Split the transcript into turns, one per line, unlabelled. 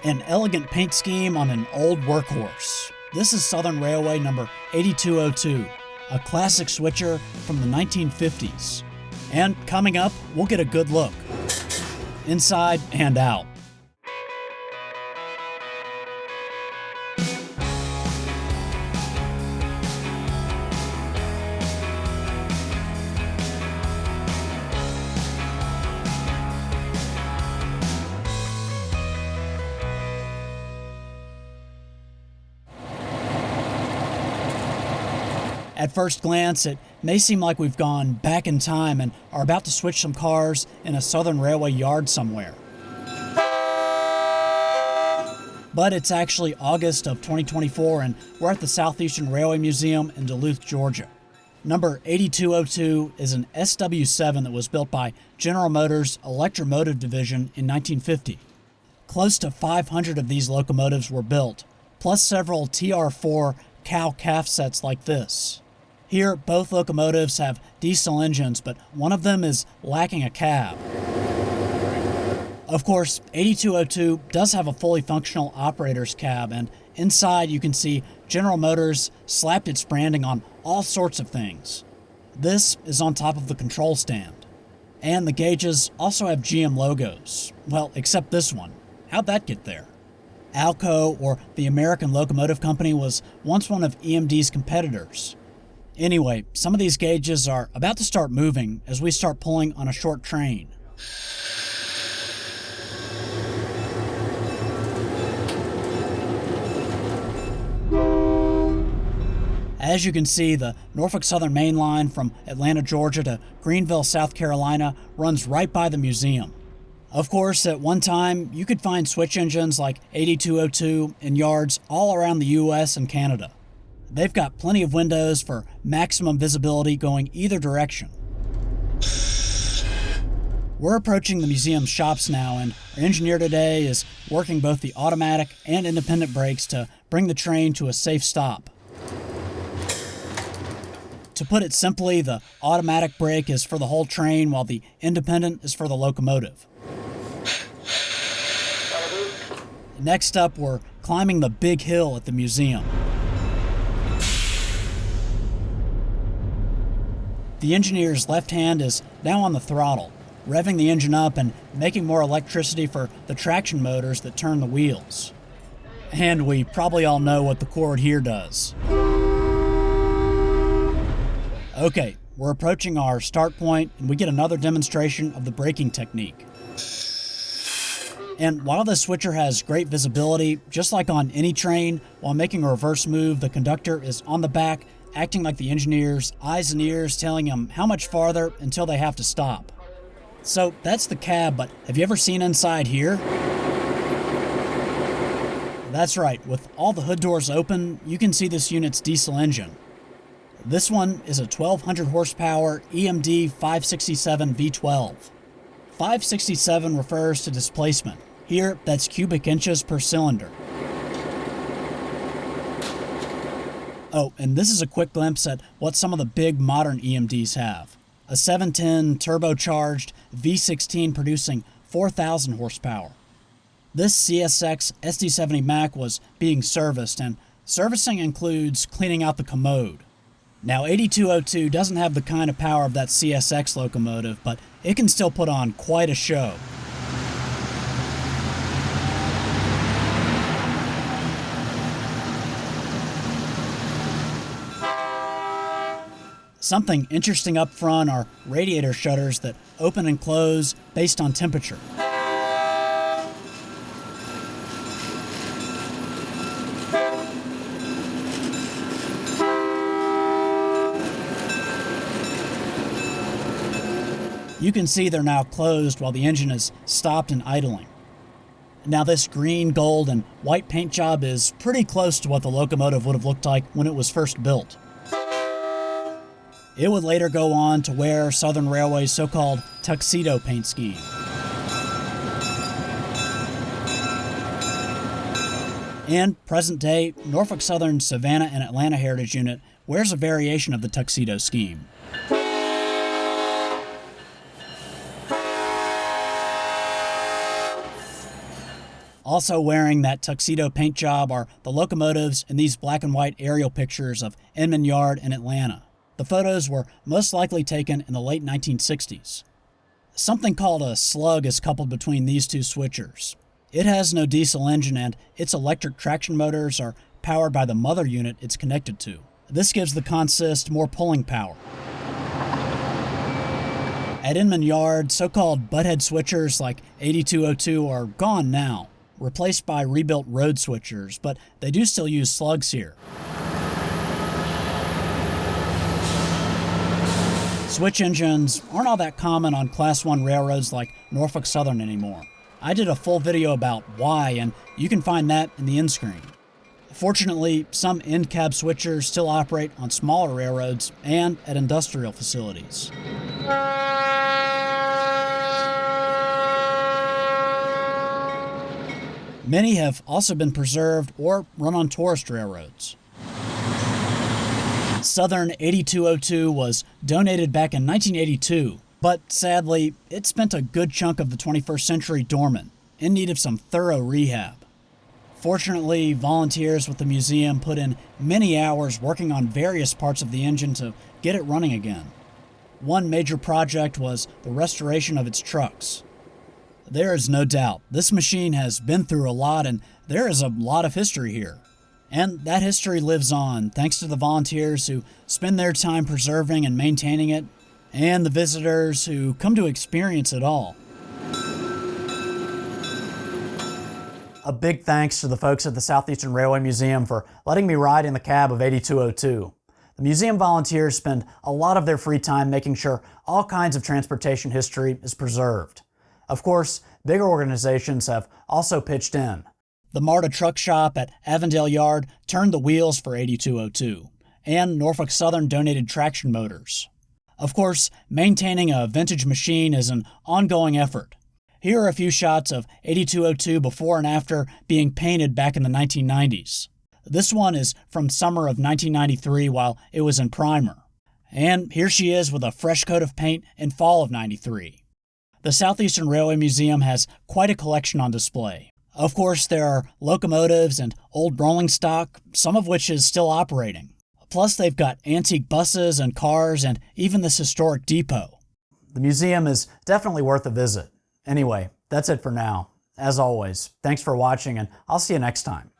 An elegant paint scheme on an old workhorse. This is Southern Railway number 8202, a classic switcher from the 1950s. And coming up, we'll get a good look, inside and out. At first glance, it may seem like we've gone back in time and are about to switch some cars in a Southern Railway yard somewhere. But it's actually August of 2024 and we're at the Southeastern Railway Museum in Duluth, Georgia. Number 8202 is an SW7 that was built by General Motors' Electromotive Division in 1950. Close to 500 of these locomotives were built, plus several TR4 cow-calf sets like this. Here, both locomotives have diesel engines, but one of them is lacking a cab. Of course, 8202 does have a fully functional operator's cab, and inside you can see General Motors slapped its branding on all sorts of things. This is on top of the control stand. And the gauges also have GM logos. Well, except this one. How'd that get there? Alco, or the American Locomotive Company, was once one of EMD's competitors. Anyway, some of these gauges are about to start moving as we start pulling on a short train. As you can see, the Norfolk Southern Main Line from Atlanta, Georgia to Greenville, South Carolina runs right by the museum. Of course, at one time, you could find switch engines like 8202 in yards all around the US and Canada. They've got plenty of windows for maximum visibility going either direction. We're approaching the museum shops now, and our engineer today is working both the automatic and independent brakes to bring the train to a safe stop. To put it simply, the automatic brake is for the whole train while the independent is for the locomotive. Next up, we're climbing the big hill at the museum. The engineer's left hand is now on the throttle, revving the engine up and making more electricity for the traction motors that turn the wheels. And we probably all know what the cord here does. Okay, we're approaching our start point and we get another demonstration of the braking technique. And while the switcher has great visibility, just like on any train, while making a reverse move, the conductor is on the back, acting like the engineer's eyes and ears, telling them how much farther until they have to stop. So that's the cab, but have you ever seen inside here? That's right, with all the hood doors open, you can see this unit's diesel engine. This one is a 1200 horsepower EMD 567 V12. 567 refers to displacement. Here, that's cubic inches per cylinder. Oh, and this is a quick glimpse at what some of the big modern EMDs have. A 710 turbocharged V16 producing 4,000 horsepower. This CSX SD70 Mac was being serviced, and servicing includes cleaning out the commode. Now, 8202 doesn't have the kind of power of that CSX locomotive, but it can still put on quite a show. Something interesting up front are radiator shutters that open and close based on temperature. You can see they're now closed while the engine is stopped and idling. Now this green, gold, and white paint job is pretty close to what the locomotive would have looked like when it was first built. It would later go on to wear Southern Railway's so-called tuxedo paint scheme. And present day, Norfolk Southern Savannah and Atlanta Heritage Unit wears a variation of the tuxedo scheme. Also wearing that tuxedo paint job are the locomotives in these black and white aerial pictures of Inman Yard in Atlanta. The photos were most likely taken in the late 1960s. Something called a slug is coupled between these two switchers. It has no diesel engine and its electric traction motors are powered by the mother unit it's connected to. This gives the consist more pulling power. At Inman Yard, so-called butthead switchers like 8202 are gone now, replaced by rebuilt road switchers, but they do still use slugs here. Switch engines aren't all that common on Class 1 railroads like Norfolk Southern anymore. I did a full video about why, and you can find that in the end screen. Fortunately, some end-cab switchers still operate on smaller railroads and at industrial facilities. Many have also been preserved or run on tourist railroads. Southern 8202 was donated back in 1982, but sadly, it spent a good chunk of the 21st century dormant, in need of some thorough rehab. Fortunately, volunteers with the museum put in many hours working on various parts of the engine to get it running again. One major project was the restoration of its trucks. There is no doubt this machine has been through a lot, and there is a lot of history here. And that history lives on thanks to the volunteers who spend their time preserving and maintaining it, and the visitors who come to experience it all. A big thanks to the folks at the Southeastern Railway Museum for letting me ride in the cab of 8202. The museum volunteers spend a lot of their free time making sure all kinds of transportation history is preserved. Of course, bigger organizations have also pitched in. The MARTA truck shop at Avondale Yard turned the wheels for 8202, and Norfolk Southern donated traction motors. Of course, maintaining a vintage machine is an ongoing effort. Here are a few shots of 8202 before and after being painted back in the 1990s. This one is from summer of 1993 while it was in primer. And here she is with a fresh coat of paint in fall of 93. The Southeastern Railway Museum has quite a collection on display. Of course, there are locomotives and old rolling stock, some of which is still operating. Plus, they've got antique buses and cars and even this historic depot. The museum is definitely worth a visit. Anyway, that's it for now. As always, thanks for watching, and I'll see you next time.